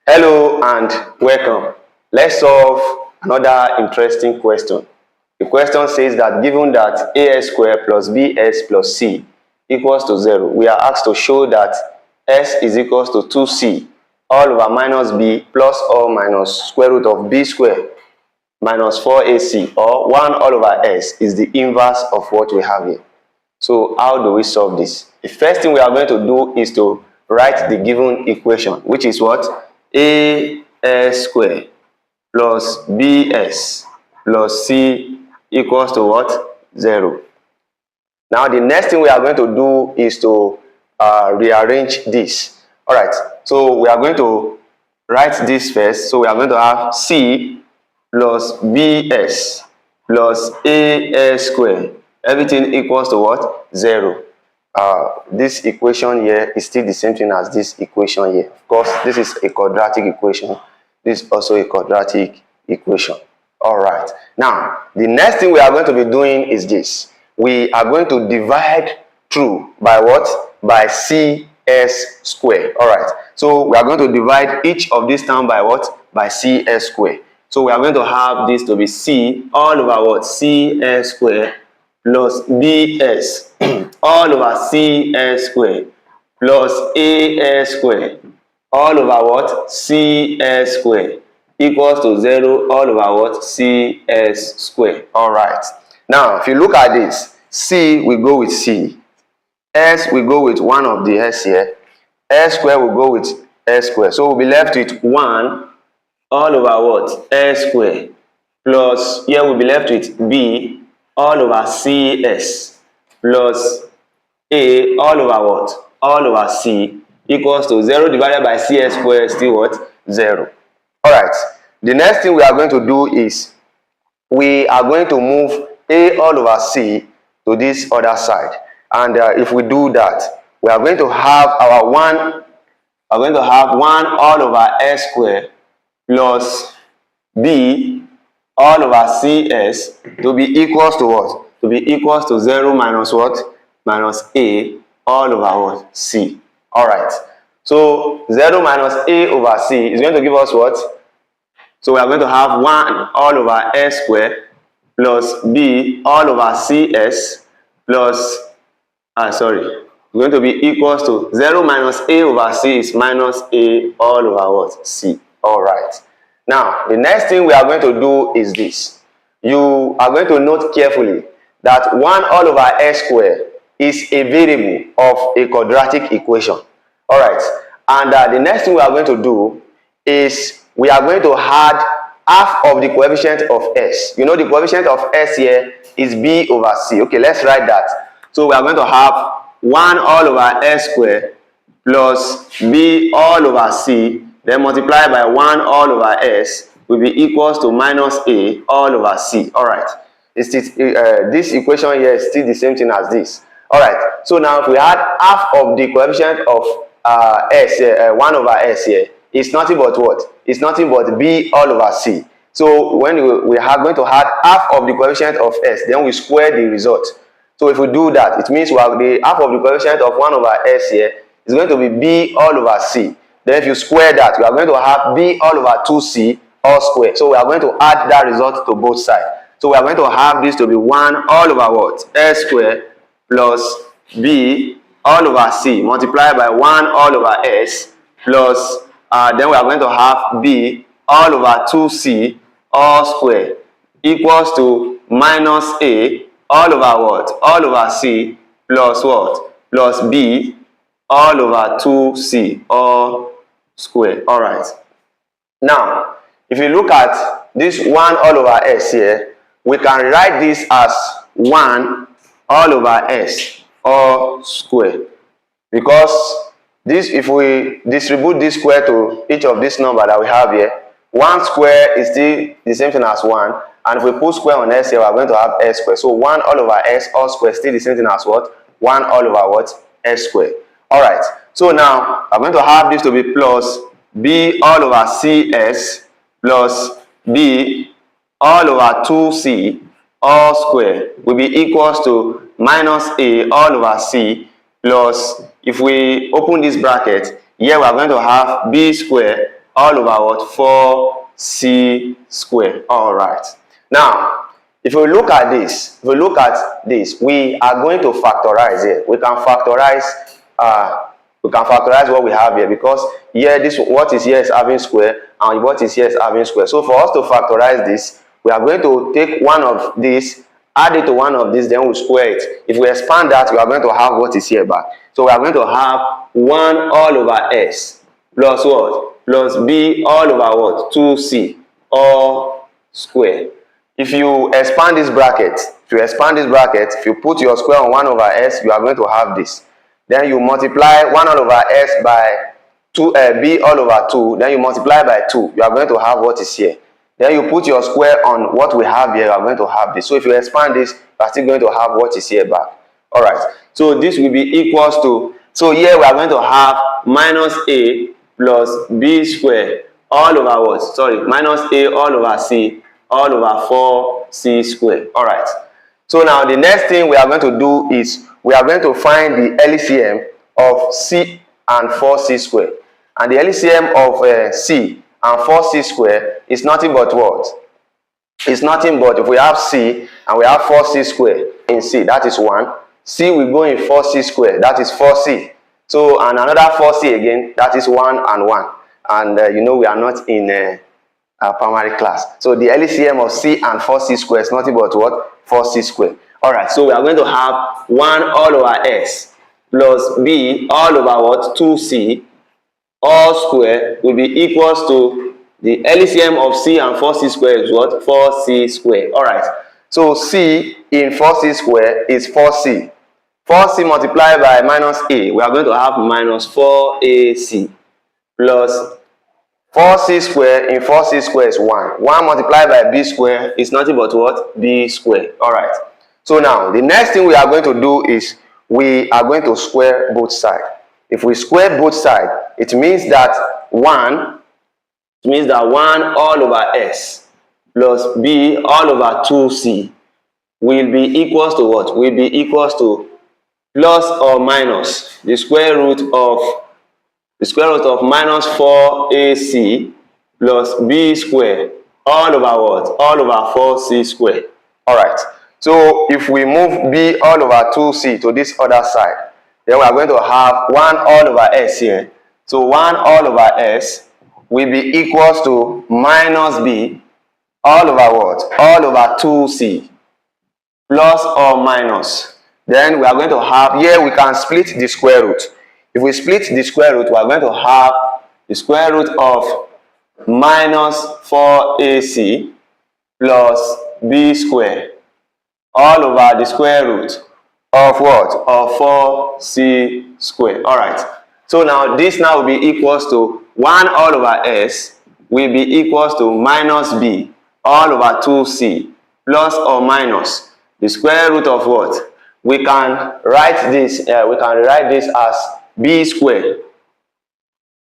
Hello and welcome. Let's solve another interesting question. The question says that given that as squared plus bs plus c equals to 0, we are asked to show that s is equals to 2c all over minus b plus or minus square root of b squared minus 4ac, or 1 all over s is the inverse of what we have here. So how do we solve this? The first thing we are going to do is to write the given equation, which is what? As squared plus bs plus c equals to what? 0. Now the next thing we are going to do is to rearrange this. Alright, so we are going to write this first. So we are going to have c plus bs plus as squared, everything equals to what? 0. This equation here is still the same thing as this equation here. Of course, this is a quadratic equation. This is also a quadratic equation. All right. Now, the next thing we are going to be doing is this. We are going to divide through by what? By cs squared. All right. So we are going to divide each of these terms by what? By cs squared. So we are going to have this to be c all over what? Cs squared plus bs all over cs squared plus as squared all over what? Cs squared equals to 0 all over what? Cs squared. All right. Now, if you look at this, c we go with c, s we go with one of the s here, s squared will go with s squared. So we'll be left with 1 all over what? S squared plus here we'll be left with b all over cs plus a all over what? All over c equals to 0 divided by cs squared still what? 0. Alright, the next thing we are going to do is we are going to move a all over c to this other side, and if we do that, we are going to have our 1 all over s squared plus b all over cs to be equals to what? To be equals to 0 minus what? Minus a all over what? C. Alright. So 0 minus a over c is going to give us what? So we are going to have 1 all over s squared plus b all over cs plus, we're going to be equals to 0 minus a over c is minus a all over what? C. Alright. Now, the next thing we are going to do is this. You are going to note carefully that 1 all over s squared is a variable of a quadratic equation. Alright, and the next thing we are going to do is we are going to add half of the coefficient of s. You know the coefficient of s here is b over c. Okay, let's write that. So we are going to have 1 all over s squared plus b all over c, then multiply by 1 all over s will be equals to minus a all over c. Alright, this equation here is still the same thing as this. Alright, so now if we add half of the coefficient of s here, 1 over s here, it's nothing but what? It's nothing but b all over c. So when we are going to add half of the coefficient of s, then we square the result. So if we do that, it means we have the half of the coefficient of 1 over s here is going to be b all over c. Then if you square that, we are going to have b all over 2c all squared. So we are going to add that result to both sides. So we are going to have this to be 1 all over what? S squared plus b all over c multiplied by 1 all over s plus then we are going to have b all over 2c all squared equals to minus a all over what? All over c plus what? Plus b all over 2c all squared. Alright. Now, if you look at this 1 all over s here, we can write this as 1 all over s all squared, because this, if we distribute this square to each of this number that we have here, 1 square is still the same thing as 1, and if we put square on s here, we are going to have s squared. So 1 all over s all squared is still the same thing as what? 1 all over what? S squared. Alright, so now I'm going to have this to be plus b all over cs plus b all over 2c all squared will be equals to minus a all over c plus, if we open this bracket, here we are going to have b squared all over what? 4c square. All right. Now, if we look at this, we are going to factorize here. We can factorize what we have here, because here what is here is having square and what is here is having square. So for us to factorize this, we are going to take one of this, add it to one of this, then we square it. If we expand that, we are going to have what is here back. So we are going to have 1 all over s plus what? Plus b all over what? 2c all square. If you expand this bracket, if you put your square on 1 over s, you are going to have this. Then you multiply 1 all over s by 2, b all over 2. Then you multiply by 2. You are going to have what is here. Then you put your square on what we have here. You are going to have this. So if you expand this, you are still going to have what is here back. All right. So this will be equals to. So here we are going to have minus a plus b square all over what? Sorry, minus a all over c all over 4c square. All right. So now the next thing we are going to do is we are going to find the LCM of c and 4c square. And the LCM of c and 4c square is nothing but what? It's nothing but, if we have c and we have 4c square in c, that is 1. C will go in 4c square, that is 4c. So, and another 4c again, that is 1 and 1. And you know we are not in a primary class. So the LCM of c and 4c square is nothing but what? 4c square. Alright, so we are going to have 1 all over s plus b all over what? 2c all square will be equals to the LCM of c and 4c square is what? 4c square. Alright, so c in 4c square is 4c. 4c multiplied by minus a, we are going to have minus 4ac plus 4c square in 4c square is 1. 1 multiplied by b square is nothing but what? B square. Alright. So now, the next thing we are going to do is we are going to square both sides. If we square both sides, it means that 1 all over s plus b all over 2c will be equals to what? Will be equals to plus or minus the square root of minus 4ac plus b square all over what? All over 4c square. Alright. So if we move b all over 2c to this other side, then we are going to have 1 all over s here. So 1 all over s will be equals to minus b all over what? All over 2c plus or minus. Then we are going to have, here we can split the square root. If we split the square root, we are going to have the square root of minus 4ac plus b square all over the square root of what? Of 4c square. Alright. So now this now will be equals to 1 all over s will be equals to minus b all over 2c plus or minus the square root of what? We can write this as b squared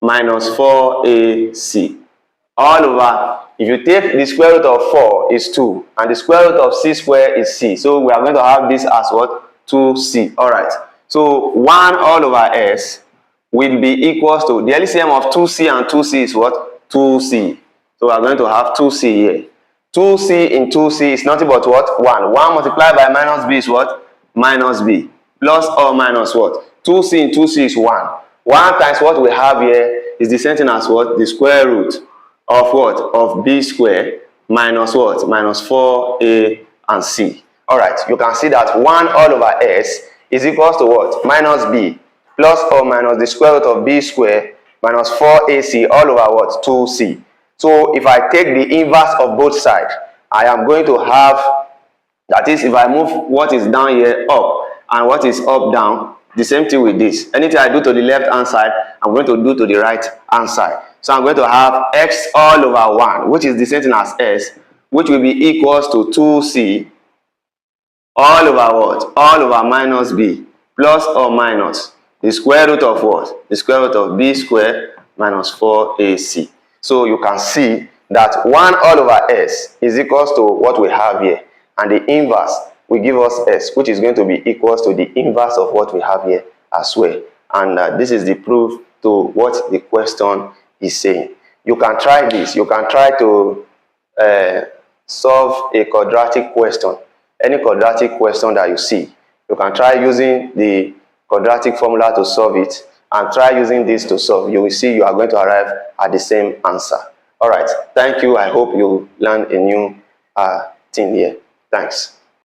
minus 4ac all over, if you take the square root of 4 is 2 and the square root of c square is c, so we are going to have this as what? 2c. Alright, so 1 all over s will be equals to, the LCM of 2c and 2c is what? 2c. So we are going to have 2c here. 2c in 2c is nothing but what? 1. 1 multiplied by minus b is what? Minus b. Plus or minus what? 2c in 2c is 1. 1 times what we have here is the same thing as what? The square root of what? Of b square minus what? Minus 4a and c. Alright, you can see that 1 all over s is equals to what? Minus b plus or minus the square root of b square minus 4ac all over what? 2c. So if I take the inverse of both sides, I am going to have, that is, if I move what is down here up and what is up down, the same thing with this. Anything I do to the left hand side, I'm going to do to the right hand side. So I'm going to have x all over 1, which is the same thing as s, which will be equals to 2c all over what? All over minus b plus or minus the square root of what? The square root of b square minus 4ac. So you can see that 1 all over s is equals to what we have here, and the inverse will give us s, which is going to be equals to the inverse of what we have here as well. And this is the proof to what the question is saying. you can try this. You can try to solve a quadratic question. Any quadratic question that you see, you can try using the quadratic formula to solve it, and try using this to solve. You will see you are going to arrive at the same answer. All right, thank you. I hope you learned a new thing here. Thanks.